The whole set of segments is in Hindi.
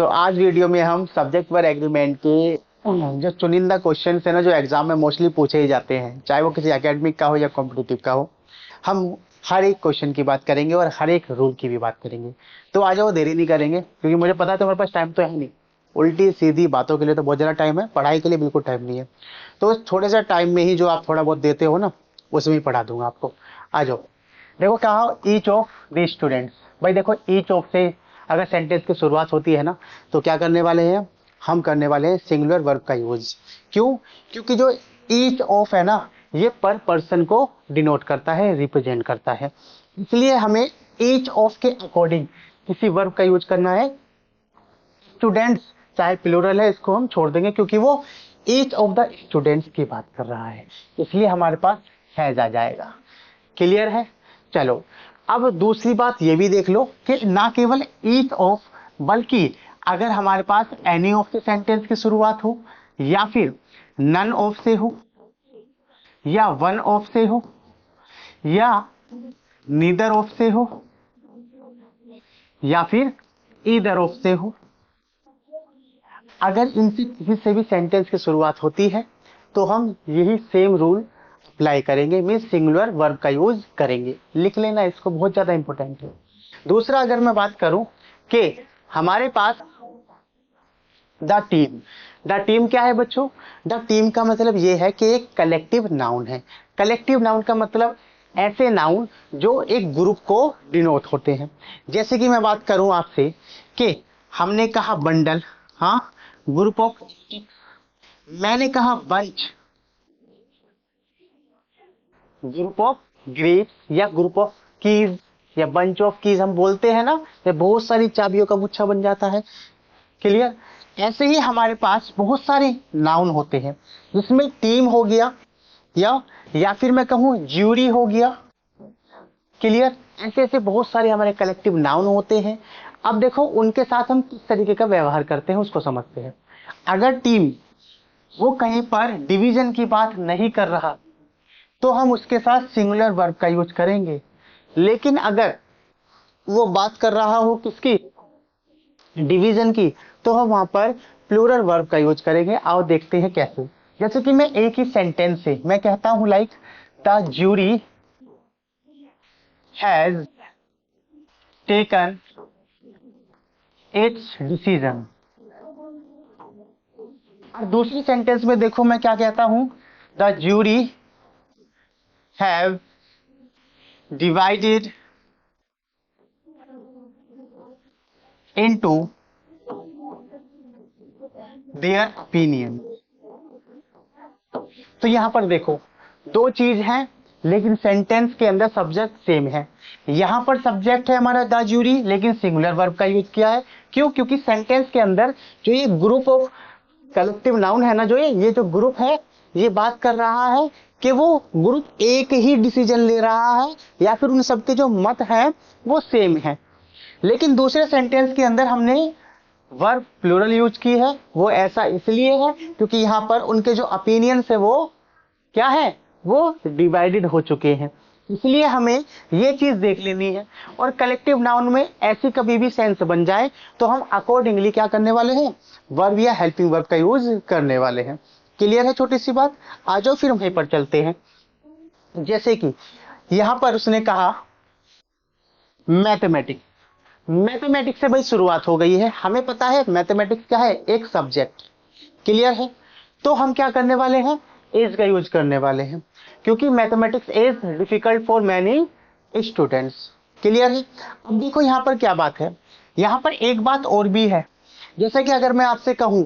सो आज वीडियो में हम सब्जेक्ट वर्ब एग्रीमेंट के जो चुनिंदा क्वेश्चन है ना, जो एग्जाम में मोस्टली पूछे ही जाते हैं, चाहे वो किसी एकेडमिक का हो या कॉम्पिटिटिव का हो, हम हर एक क्वेश्चन की बात करेंगे और हर एक रूल की भी बात करेंगे। तो आ जाओ, देरी नहीं करेंगे, क्योंकि मुझे पता है तुम्हारे पास टाइम तो है नहीं। उल्टी सीधी बातों के लिए तो बहुत ज़्यादा टाइम है, पढ़ाई के लिए बिल्कुल टाइम नहीं है। तो थोड़े से टाइम में ही जो आप थोड़ा बहुत देते हो ना, उसमें ही पढ़ा दूंगा आपको। आ जाओ, देखो कहा ईच ऑफ द स्टूडेंट्स। भाई देखो, ईच ऑफ से अगर सेंटेंस की शुरुआत होती है ना, तो क्या करने वाले हैं हम, करने वाले हैं सिंगुलर वर्ब का यूज। क्यों? क्योंकि जो ईच ऑफ है ना, ये पर पर्सन को डिनोट करता है, रिप्रेजेंट करता है। इसलिए हमें ईच ऑफ के अकॉर्डिंग किसी वर्ब का यूज करना है। स्टूडेंट्स चाहे प्लूरल है, इसको हम छोड़ देंगे, क्योंकि वो ईच ऑफ द स्टूडेंट्स की बात कर रहा है, इसलिए हमारे पास हैज आ जाएगा। क्लियर है? चलो, अब दूसरी बात ये भी देख लो कि ना केवल ईच ऑफ, बल्कि अगर हमारे पास एनी ऑफ से सेंटेंस की शुरुआत हो, या फिर नन ऑफ से हो, या वन ऑफ से हो, या नीदर ऑफ से हो, या फिर ईदर ऑफ से हो, अगर इनसे किसी से भी सेंटेंस की शुरुआत होती है तो हम यही सेम रूल अप्लाई करेंगे, मीन सिंगुलर वर्ब का यूज करेंगे। लिख लेना इसको, बहुत ज्यादा इंपॉर्टेंट है। दूसरा, अगर मैं बात करूं कि हमारे पास द टीम, द टीम क्या है बच्चों? द टीम का मतलब ये है कि एक कलेक्टिव नाउन है। कलेक्टिव नाउन का मतलब ऐसे नाउन जो एक ग्रुप को डिनोट होते हैं। जैसे कि मैं बात करूं आपसे कि हमने कहा बंडल, हाँ, ग्रुप ऑफ, मैंने कहा बंच, ग्रुप ऑफ ग्रेप्स, या ग्रुप ऑफ कीज, या बंच ऑफ कीज हम बोलते हैं ना, ये बहुत सारी चाबियों का गुच्छा बन जाता है। क्लियर? ऐसे ही हमारे पास बहुत सारे नाउन होते हैं, जिसमें टीम हो गया, या फिर मैं कहूं ज्यूरी हो गया। क्लियर? ऐसे ऐसे बहुत सारे हमारे कलेक्टिव नाउन होते हैं। अब देखो, उनके साथ हम किस तरीके का व्यवहार करते हैं उसको समझते हैं। अगर टीम वो कहीं पर डिवीजन की बात नहीं कर रहा, तो हम उसके साथ सिंगुलर वर्ब का यूज करेंगे। लेकिन अगर वो बात कर रहा हो किसकी, डिवीजन की, तो हम वहां पर प्लूरल वर्ब का यूज करेंगे। आओ देखते हैं कैसे। जैसे कि मैं एक ही सेंटेंस से मैं कहता हूं like the jury has taken it's decision. और दूसरी सेंटेंस में देखो मैं क्या कहता हूं, the jury have divided into their opinion. तो यहां पर देखो, दो चीज हैं, लेकिन सेंटेंस के अंदर सब्जेक्ट सेम है। यहां पर सब्जेक्ट है हमारा द ज्यूरी, लेकिन सिंगुलर वर्ब का यूज किया है। क्यों? क्योंकि सेंटेंस के अंदर जो ये ग्रुप ऑफ कलेक्टिव नाउन है ना, जो ये जो ग्रुप है, ये बात कर रहा है कि वो ग्रुप एक ही डिसीजन ले रहा है, या फिर उन सबके जो मत हैं वो सेम है। लेकिन दूसरे सेंटेंस के अंदर हमने वर्ब प्लूरल यूज की है। वो ऐसा इसलिए है क्योंकि यहाँ पर उनके जो ओपिनियंस है वो क्या है, वो डिवाइडेड हो चुके हैं। इसलिए हमें ये चीज देख लेनी है। और कलेक्टिव नाउन में ऐसी कभी भी सेंस बन जाए तो हम अकॉर्डिंगली क्या करने वाले हैं, वर्ब या हेल्पिंग वर्ब का यूज करने वाले हैं। क्लियर है? छोटी सी बात। आ जाओ फिर वहीं पर चलते हैं। जैसे कि यहां पर उसने कहा मैथमेटिक्स, मैथमेटिक्स से भाई शुरुआत हो गई है। हमें पता है मैथमेटिक्स क्या है, एक सब्जेक्ट। क्लियर है? तो हम क्या करने वाले हैं, इज का यूज करने वाले हैं, क्योंकि mathematics is difficult for many students. Clear है? अब देखो यहां पर क्या बात है, यहां पर एक बात और भी है। जैसे कि अगर मैं आपसे कहूं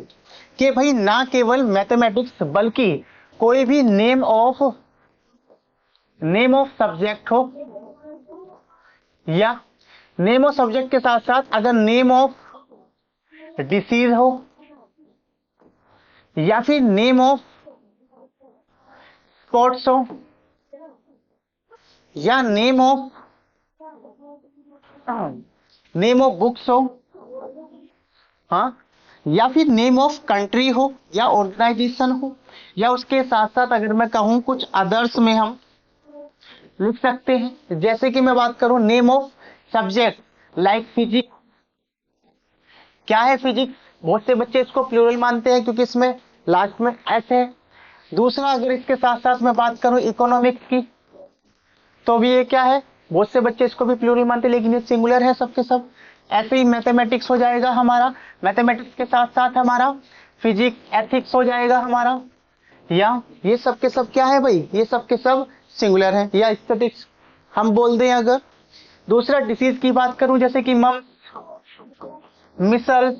कि भाई ना केवल मैथमेटिक्स, बल्कि कोई भी नेम ऑफ सब्जेक्ट हो, या नेम ऑफ सब्जेक्ट के साथ साथ अगर नेम ऑफ डिसीज हो, या फिर नेम ऑफ स्पोर्ट्स हो, या नेम ऑफ बुक्स हो, हाँ, या फिर नेम ऑफ कंट्री हो, या ऑर्गेनाइजेशन हो, या उसके साथ साथ अगर मैं कहूं कुछ अदर्स में हम लिख सकते हैं। जैसे कि मैं बात करूं name of subject like physics, क्या है फिजिक्स, बहुत से बच्चे इसको प्लूरल मानते हैं क्योंकि इसमें लास्ट में एस है। दूसरा अगर इसके साथ साथ मैं बात करूं इकोनॉमिक्स की, तो भी ये क्या है, बहुत से बच्चे इसको भी प्लूरल मानते हैं लेकिन ये सिंगुलर है सबके सब। ऐसे ही मैथमेटिक्स हो जाएगा हमारा, मैथमेटिक्स के साथ साथ हमारा फिजिक्स एथिक्स हो जाएगा हमारा, या ये सब के सब क्या है भाई, ये सब के सब सिंगुलर है। या स्टैटिस्टिक्स हम बोल दें अगर। दूसरा डिसीज की बात करूं जैसे कि मम्स, मिसल्स,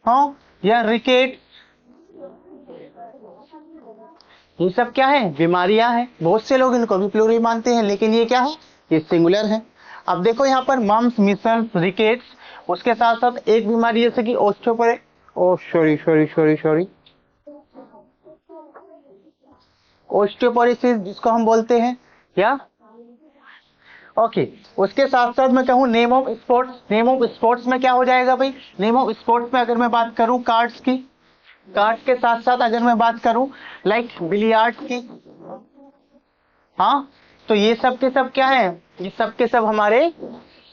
हाँ, या रिकेट, ये सब क्या है, बीमारियां हैं। बहुत से लोग इनको भी प्लूरल मानते हैं लेकिन ये क्या है, ये सिंगुलर है। अब देखो यहाँ पर मम्स, मिसल्स, रिकेट्स, उसके साथ साथ एक बीमारी जैसे कि ओस्टियोपोरोसिस जिसको हम बोलते हैं, या ओके। उसके साथ साथ मैं कहूँ name of sports, name of sports में क्या हो जाएगा भाई, नेम ऑफ स्पोर्ट्स में अगर मैं बात करूं कार्ड्स की, कार्ड्स के साथ साथ अगर मैं बात करूं लाइक बिलियर्ड्स की, हाँ, तो ये सब के सब क्या है, ये सब के सब हमारे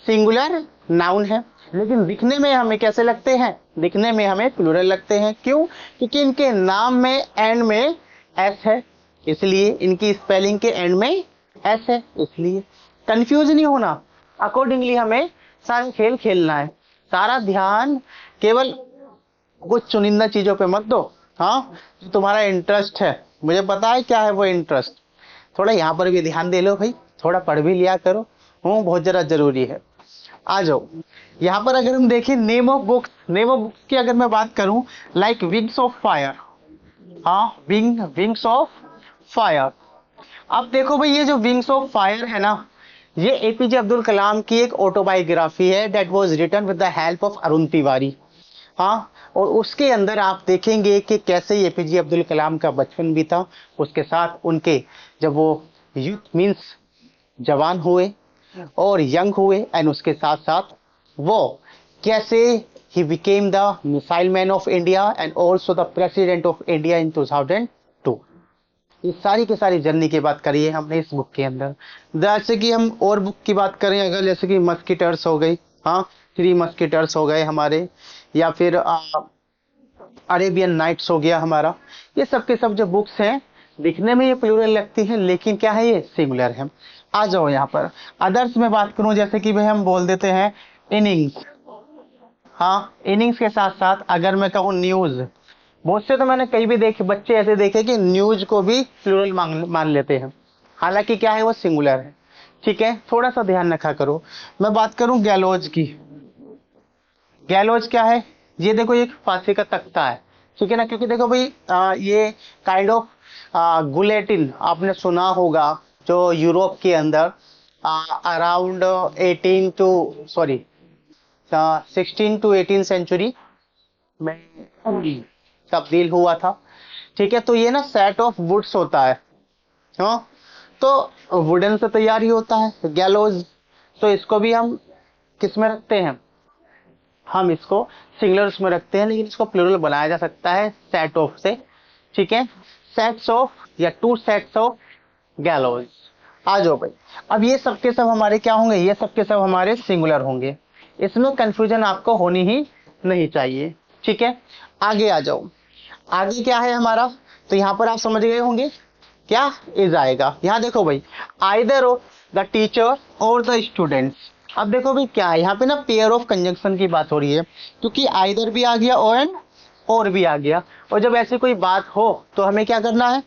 सिंगुलर नाउन है। लेकिन दिखने में हमें कैसे लगते हैं, दिखने में हमें प्लूरल लगते हैं। क्यों, क्योंकि इनके नाम में एंड में एस है, इसलिए इनकी स्पेलिंग के एंड में एस है, इसलिए कंफ्यूज नहीं होना। अकॉर्डिंगली हमें सारा खेल खेलना है, सारा ध्यान केवल कुछ चुनिंदा चीजों पे मत दो। हाँ, जो तुम्हारा इंटरेस्ट है, मुझे पता है क्या है वो इंटरेस्ट, थोड़ा यहाँ पर भी ध्यान दे लो भाई, थोड़ा पढ़ भी लिया करो, बहुत जरा जरूरी है। आ जाओ यहाँ पर अगर हम देखें name of books, name of books की अगर मैं बात करूं लाइक विंग्स ऑफ फायर, हाँ, विंग्स ऑफ फायर। अब देखो भाई ये जो विंग्स ऑफ फायर है ना, ये एपीजे अब्दुल कलाम की एक ऑटोबायोग्राफी है that was written with the help of Arun Tiwari. हाँ, और उसके अंदर आप देखेंगे कि कैसे एपीजे अब्दुल कलाम का बचपन भी था, उसके साथ उनके जब वो यूथ मींस जवान हुए और यंग हुए, एंड उसके साथ साथ वो कैसे he became the missile man of India and also the president of India in 2002। ये सारी की सारी जर्नी की बात करिए हमने इस बुक के अंदर। जैसे कि हम और बुक की बात करें अगर, जैसे कि मस्किटर्स हो गई, हाँ, थ्री मस्किटर्स हो गए हमारे, या फिर अरेबियन नाइट्स हो गया हमारा, ये सब के सब जो बुक्स हैं दिखने में ये प्लूरल लगती हैं लेकिन क्या है, ये सिंगुलर है। आ जाओ यहाँ पर अदर्स में बात करूं जैसे कि भाई हम बोल देते हैं इनिंग्स, हाँ, इनिंग्स के साथ साथ अगर मैं कहूँ न्यूज, बहुत से तो मैंने कई भी देखे बच्चे ऐसे देखे कि न्यूज को भी प्लूरल मान लेते हैं, हालांकि क्या है वो सिंगुलर है। ठीक है, थोड़ा सा ध्यान रखा करो। मैं बात करूं गैलोज की, गैलोज क्या है, ये देखो एक फांसी का तख्ता है, ठीक है ना, क्योंकि देखो भाई ये काइंड ऑफ गुलेटिन आपने सुना होगा जो यूरोप के अंदर अराउंड 16 to 18 सेंचुरी में तब्दील हुआ था। ठीक है, तो ये ना सेट ऑफ वुड्स होता है, हाँ, तो वुडन से तैयार ही होता है गैलोज। तो इसको भी हम किस में रखते हैं, हम इसको सिंगुलर्स में रखते हैं, लेकिन इसको प्लूरल बनाया जा सकता है सेट ऑफ से। ठीक है, सेट्स ऑफ या टू सेट्स ऑफ गैलोज। आ जाओ भाई, अब ये सब के सब हमारे क्या होंगे, ये सब के सब हमारे सिंगुलर होंगे, इसमें कंफ्यूजन आपको होनी ही नहीं चाहिए। ठीक है, आगे आ जाओ, आगे क्या है हमारा, तो यहाँ पर आप समझ गए होंगे क्या इज आएगा। यहाँ देखो भाई, आइदर ऑफ द टीचर और द स्टूडेंट्स। अब देखो भाई क्या है यहाँ पे ना, पेयर ऑफ कंजंक्शन की बात हो रही है, क्योंकि आइदर भी आ गया और भी आ गया, और जब ऐसी कोई बात हो तो हमें क्या करना है,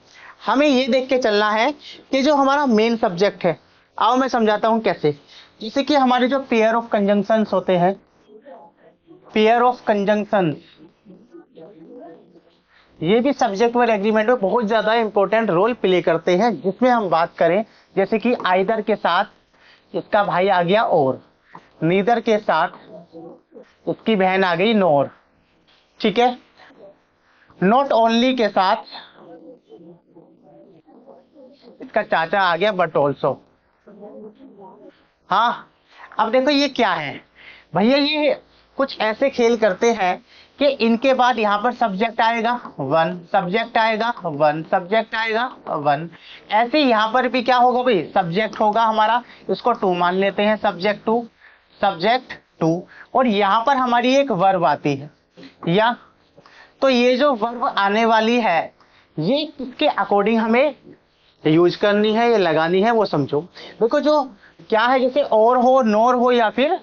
हमें ये देख के चलना है कि जो हमारा मेन सब्जेक्ट है, आओ मैं समझाता हूँ कैसे। जैसे कि हमारे जो पेयर ऑफ कंजंक्शंस होते हैं, पेयर ऑफ कंजंक्शंस, ये भी सब्जेक्ट वर्ब एग्रीमेंट में बहुत ज्यादा इंपॉर्टेंट रोल प्ले करते हैं। जिसमें हम बात करें जैसे कि आइदर के साथ इसका भाई आ गया और, नीदर के साथ इसकी बहन आ गई नोर। ठीक है, नॉट ओनली के साथ इसका चाचा आ गया बट ऑल्सो। हाँ, अब देखो ये क्या है भैया, ये कुछ ऐसे खेल करते हैं कि इनके बाद यहाँ पर सब्जेक्ट आएगा वन, सब्जेक्ट आएगा वन, सब्जेक्ट आएगा वन, ऐसे यहाँ पर भी क्या होगा भाई, सब्जेक्ट होगा हमारा, इसको टू मान लेते हैं, सब्जेक्ट टू, सब्जेक्ट टू, और यहाँ पर हमारी एक वर्ब आती है या, तो ये जो वर्ब आने वाली है ये किसके अकॉर्डिंग हमें यूज करनी है या लगानी है वो समझो। देखो जो क्या है, जैसे और हो, नोर हो या फिर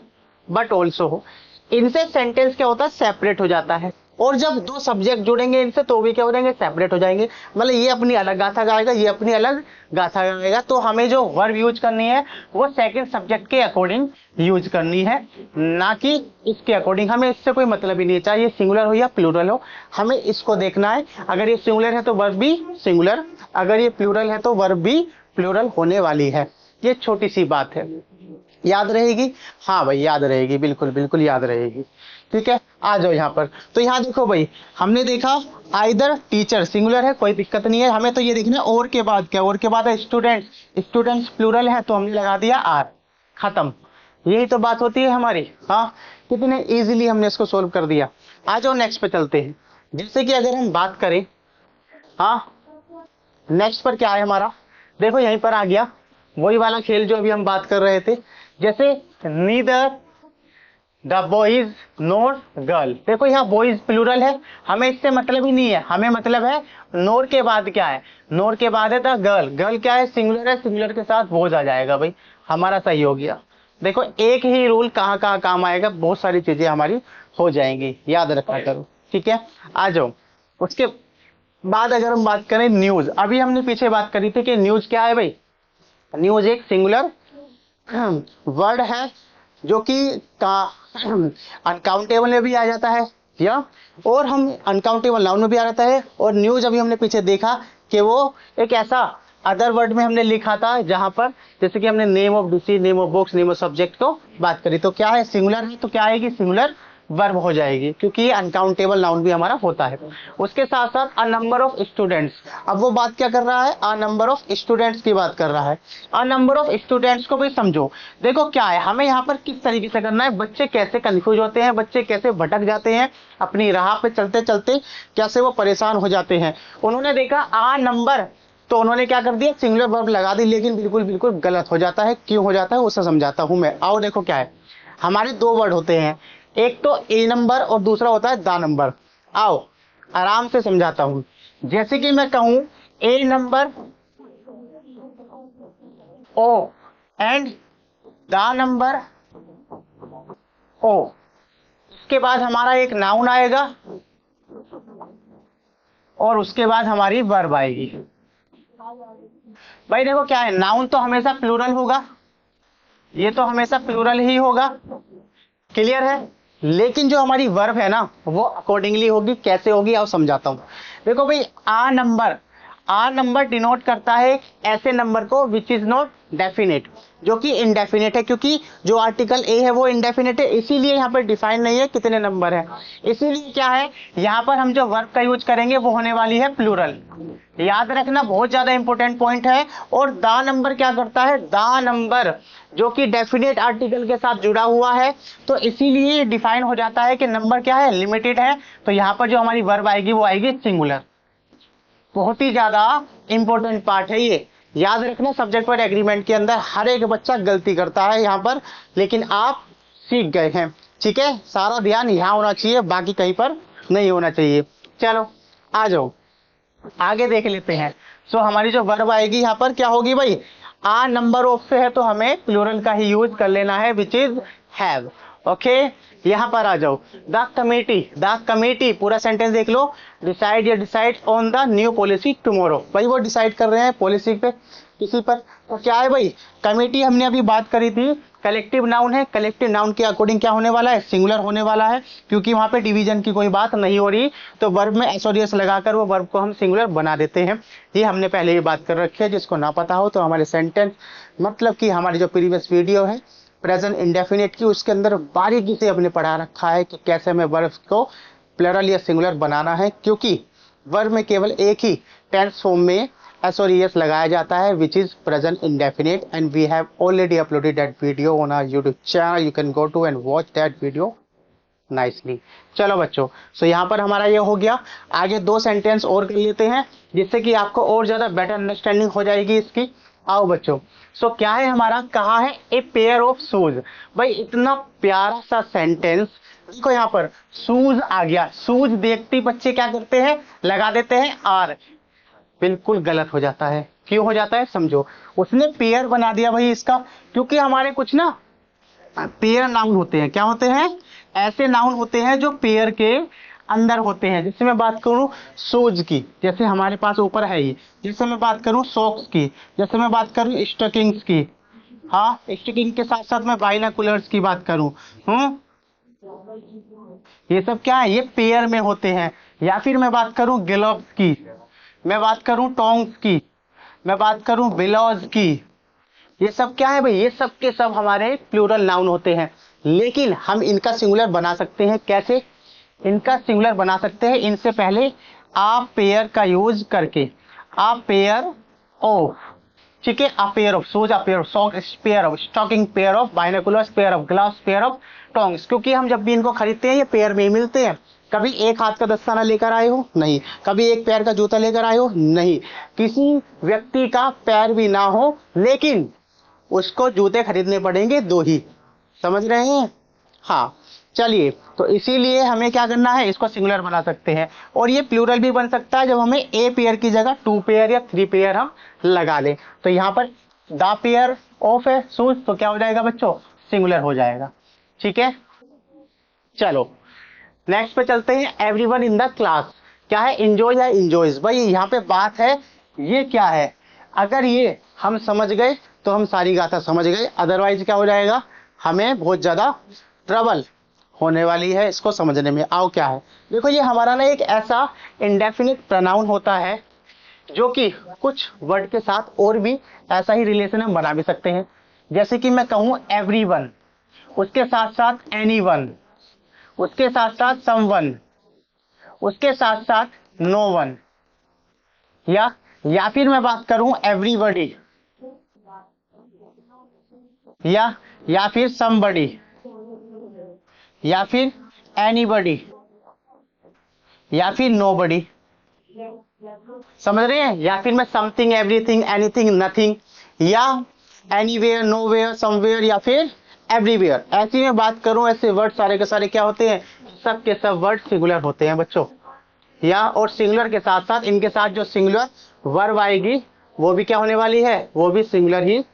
बट ऑल्सो हो, इनसे सेंटेंस क्या होता है, सेपरेट हो जाता है। और जब दो सब्जेक्ट जुड़ेंगे इनसे तो भी क्या हो जाएंगे, सेपरेट हो जाएंगे। मतलब ये अपनी अलग गाथा गाएगा, ये अपनी अलग गाथा गाएगा। तो हमें जो वर्ब यूज करनी है वो सेकंड सब्जेक्ट के अकॉर्डिंग यूज करनी है, ना कि इसके अकॉर्डिंग। हमें इससे कोई मतलब ही नहीं है, चाहे ये सिंगुलर हो या प्लूरल हो, हमें इसको देखना है। अगर ये सिंगुलर है तो वर्ब भी सिंगुलर, अगर ये प्लूरल है तो वर्ब भी प्लूरल होने वाली है। ये छोटी सी बात है, याद रहेगी? हाँ भाई याद रहेगी, बिल्कुल बिल्कुल याद रहेगी। ठीक है, आ जाओ यहाँ पर। तो यहाँ देखो भाई, हमने देखा आइदर टीचर सिंगुलर है, कोई दिक्कत नहीं है। हमें तो ये देखना है और के बाद क्या, और के बाद है स्टूडेंट्स, स्टूडेंट्स प्लूरल है तो हमने लगा दिया आर, खत्म। यही तो बात होती है हमारी। हाँ, कितने इजीली हमने इसको सोल्व कर दिया। आ जाओ नेक्स्ट पे चलते हैं। जैसे कि अगर हम बात करें, हाँ नेक्स्ट पर क्या है हमारा, देखो यहीं पर आ गया वही वाला खेल जो अभी हम बात कर रहे थे। जैसे neither the boys NOR girl, देखो यहाँ बॉयज प्लूरल है, हमें इससे मतलब ही नहीं है। हमें मतलब है नोर के बाद क्या है, नोर के बाद है द गर्ल, गर्ल क्या है, सिंगुलर है, सिंगुलर के साथ बोझ आ जाएगा भाई, हमारा सही हो गया। देखो एक ही रूल कहाँ कहाँ काम आएगा, बहुत सारी चीजें हमारी हो जाएंगी, याद रखा करो। ठीक है, आ जाओ। उसके बाद अगर हम बात करें न्यूज, अभी हमने पीछे बात करी थी कि न्यूज क्या है भाई, न्यूज एक सिंगुलर वर्ड है जो कि अनकाउंटेबल में भी आ जाता है या, और हम अनकाउंटेबल नाउन में भी आ जाता है। और न्यूज अभी हमने पीछे देखा कि वो एक ऐसा अदर वर्ड में हमने लिखा था जहां पर जैसे कि हमने name of disease, name of books, name of subject को बात करी। तो क्या है, सिंगुलर है तो क्या आएगी, सिंगुलर वर्ब हो जाएगी, क्योंकि ये अनकाउंटेबल नाउन भी हमारा होता है। उसके साथ साथ अ नंबर ऑफ स्टूडेंट्स, अब वो बात क्या कर रहा है, अ नंबर ऑफ स्टूडेंट्स की बात कर रहा है। अ नंबर ऑफ स्टूडेंट्स को भी समझो। देखो क्या है, हमें यहाँ पर किस तरीके से करना है, बच्चे कैसे कंफ्यूज होते हैं, बच्चे कैसे भटक जाते हैं अपनी राह पे चलते चलते, कैसे वो परेशान हो जाते हैं। उन्होंने देखा अ नंबर, तो उन्होंने क्या कर दिया, सिंगुलर वर्ब लगा दी, लेकिन बिल्कुल बिल्कुल गलत हो जाता है। क्यों हो जाता है उसे समझाता हूं मैं। आओ देखो क्या है, हमारे दो वर्ड होते हैं, एक तो ए नंबर और दूसरा होता है दा नंबर। आओ आराम से समझाता हूं। जैसे कि मैं कहूं ए नंबर ओ एंड दा नंबर ओ, इसके बाद हमारा एक नाउन आएगा और उसके बाद हमारी वर्ब आएगी। भाई देखो क्या है, नाउन तो हमेशा प्लूरल होगा, ये तो हमेशा प्लूरल ही होगा, क्लियर है। लेकिन जो हमारी वर्ब है ना वो अकॉर्डिंगली होगी। कैसे होगी आओ समझाता हूं। देखो भाई आ नंबर डिनोट करता है ऐसे नंबर को विच इज नॉट डेफिनेट, जो कि इनडेफिनेट है, क्योंकि जो आर्टिकल ए है वो इनडेफिनेट है, इसीलिए यहाँ पर डिफाइन नहीं है कितने नंबर है। इसीलिए क्या है, यहाँ पर हम जो वर्ब का यूज करेंगे वो होने वाली है प्लूरल। याद रखना, बहुत ज्यादा इंपॉर्टेंट पॉइंट है। और दा नंबर क्या करता है, दा नंबर जो कि डेफिनेट आर्टिकल के साथ जुड़ा हुआ है, तो इसीलिए डिफाइन हो जाता है कि नंबर क्या है, लिमिटेड है। तो यहाँ पर जो हमारी वर्ब आएगी वो आएगी सिंगुलर। बहुत ही ज्यादा इंपॉर्टेंट पार्ट है ये, याद रखना। सब्जेक्ट वर्ड एग्रीमेंट के अंदर हर एक बच्चा गलती करता है यहाँ पर, लेकिन आप सीख गए हैं। ठीक है, सारा ध्यान यहाँ होना चाहिए, बाकी कहीं पर नहीं होना चाहिए। चलो आ जाओ आगे देख लेते हैं। सो हमारी जो वर्ब आएगी यहाँ पर क्या होगी भाई, आ नंबर ऑफ से है तो हमें प्लूरल का ही यूज कर लेना है, विच इज हैव। ओके, यहाँ पर आ जाओ। द कमेटी पूरा सेंटेंस देख लो। डिसाइड या decide on the new policy tomorrow, भाई वो डिसाइड कर रहे हैं पॉलिसी पे किसी पर। तो क्या है भाई, कमेटी हमने अभी बात करी थी, कलेक्टिव नाउन है, कलेक्टिव नाउन के अकॉर्डिंग क्या होने वाला है, सिंगुलर होने वाला है, क्योंकि वहां पे डिवीजन की कोई बात नहीं हो रही। तो वर्ब में एस और एस लगाकर वो वर्ब को हम सिंगुलर बना देते हैं। ये हमने पहले ही बात कर रखी है, जिसको ना पता हो तो हमारे सेंटेंस मतलब कि हमारी जो प्रीवियस वीडियो है प्रेजेंट इंडेफिनिट की, उसके अंदर बारीकी से हमने पढ़ा रखा है कि कैसे हमें वर्ब को प्लूरल या सिंगुलर बनाना है, क्योंकि वर्ब में केवल एक ही टेंस फॉर्म में एस और एस लगाया जाता है, which is present indefinite, and we have already uploaded that video on our YouTube channel. You can go to and watch that video nicely. चलो बच्चों, सो यहाँ पर हमारा ये हो गया। आगे दो सेंटेंस और कर लेते हैं, जिससे कि आपको और ज्यादा बेटर अंडरस्टैंडिंग हो जाएगी इसकी। आओ बच्चों, सो क्या है हमारा, कहा है ए पेयर ऑफ शूज। भाई इतना प्यारा सा सेंटेंस, देखो यहाँ पर शूज आ गया, शूज देखते ही बच्चे क्या करते हैं, लगा देते हैं आर। बिल्कुल गलत हो जाता है। क्यों हो जाता है समझो, उसने पेयर बना दिया भाई इसका, क्योंकि हमारे कुछ ना पेयर नाउन होते हैं। क्या होते हैं, ऐसे नाउन होते हैं जो पेयर के अंदर होते हैं। जैसे मैं बात करूं शूज की, जैसे हमारे पास ऊपर है ये, जैसे मैं बात करूं सॉक्स की, जैसे मैं बात करूं स्टॉकिंग्स की, हाँ स्टॉकिंग के साथ साथ मैं बाइनोकुलर्स की बात करूं, ये सब क्या है, ये पेयर में होते हैं। या फिर मैं बात करूं ग्लव्स की, मैं बात करूं टोंग्स की, मैं बात करूं बिलॉज की, ये सब क्या है भाई, ये सब के सब हमारे प्लूरल नाउन होते हैं। लेकिन हम इनका सिंगुलर बना सकते हैं। कैसे इनका सिंगुलर बना सकते हैं, इनसे पहले आप पेयर का यूज करके, आप पेयर ऑफ, ठीक है, a pair of shoes, a pair of socks, pair of stocking, pair of binoculars, pair of glass, pair of tongs. क्योंकि हम जब भी इनको खरीदते हैं ये पेयर में ही मिलते हैं। कभी एक हाथ का दस्ताना लेकर आए हो, नहीं। कभी एक पैर का जूता लेकर आए हो, नहीं। किसी व्यक्ति का पैर भी ना हो लेकिन उसको जूते खरीदने पड़ेंगे दो ही, समझ रहे हैं। हाँ चलिए, तो इसीलिए हमें क्या करना है, इसको सिंगुलर बना सकते हैं। और ये प्लूरल भी बन सकता है जब हमें ए पेयर की जगह टू पेयर या थ्री पेयर हम लगा लें। तो यहाँ पर द पेयर ऑफ है शूज, तो क्या हो जाएगा बच्चों, सिंगुलर हो जाएगा। ठीक है, चलो नेक्स्ट पे चलते हैं। एवरीवन इन द क्लास, क्या है, एंजॉय या एंजॉयज। भाई यहाँ पे बात है, ये क्या है, अगर ये हम समझ गए तो हम सारी गाथा समझ गए, अदरवाइज क्या हो जाएगा, हमें बहुत ज्यादा ट्रबल होने वाली है इसको समझने में। आओ क्या है, देखो ये हमारा ना एक ऐसा इंडेफिनिट प्रोनाउन होता है जो कि कुछ वर्ड के साथ और भी ऐसा ही रिलेशन हम बना भी सकते हैं। जैसे कि मैं कहूँ एवरीवन, उसके साथ साथ एनीवन, उसके साथ साथ समवन, उसके साथ साथ नो वन, या फिर मैं बात करूं एवरीबॉडी, या फिर समबडी, या फिर एनीबडी, या फिर नोबडी। समझ रहे हैं, या फिर मैं समथिंग, एवरीथिंग, एनीथिंग, नथिंग, या एनीवेयर, नोवेयर, समवेयर, या फिर एवरीवेयर। ऐसी मैं बात करूं, ऐसे वर्ड सारे के सारे क्या होते हैं, सब के सब वर्ड सिंगुलर होते हैं बच्चों। या और सिंगुलर के साथ साथ इनके साथ जो सिंगुलर वर्ब आएगी वो भी क्या होने वाली है, वो भी सिंगुलर ही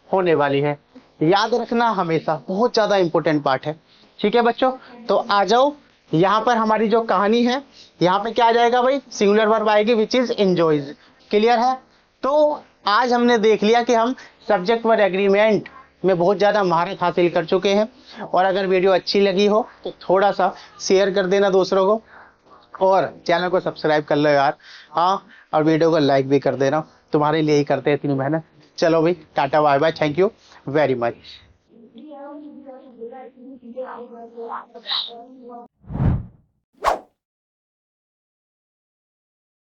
होने वाली है। याद रखना हमेशा, बहुत ज्यादा इंपॉर्टेंट पार्ट है। ठीक है बच्चों, तो आ जाओ, यहाँ पर हमारी जो कहानी है, यहाँ पे क्या आ जाएगा भाई, सिंगुलर वर्ब आएगी विच इज एंजॉयज। क्लियर है। तो आज हमने देख लिया कि हम सब्जेक्ट वर्ब एग्रीमेंट में बहुत ज्यादा महारत हासिल कर चुके हैं। और अगर वीडियो अच्छी लगी हो तो थोड़ा सा शेयर कर देना दूसरों को, और चैनल को सब्सक्राइब कर लो यार। हाँ, और वीडियो को लाइक भी कर देना, तुम्हारे लिए ही करते हैं इतनी मेहनत। चलो भाई, tata bye bye, thank you very much.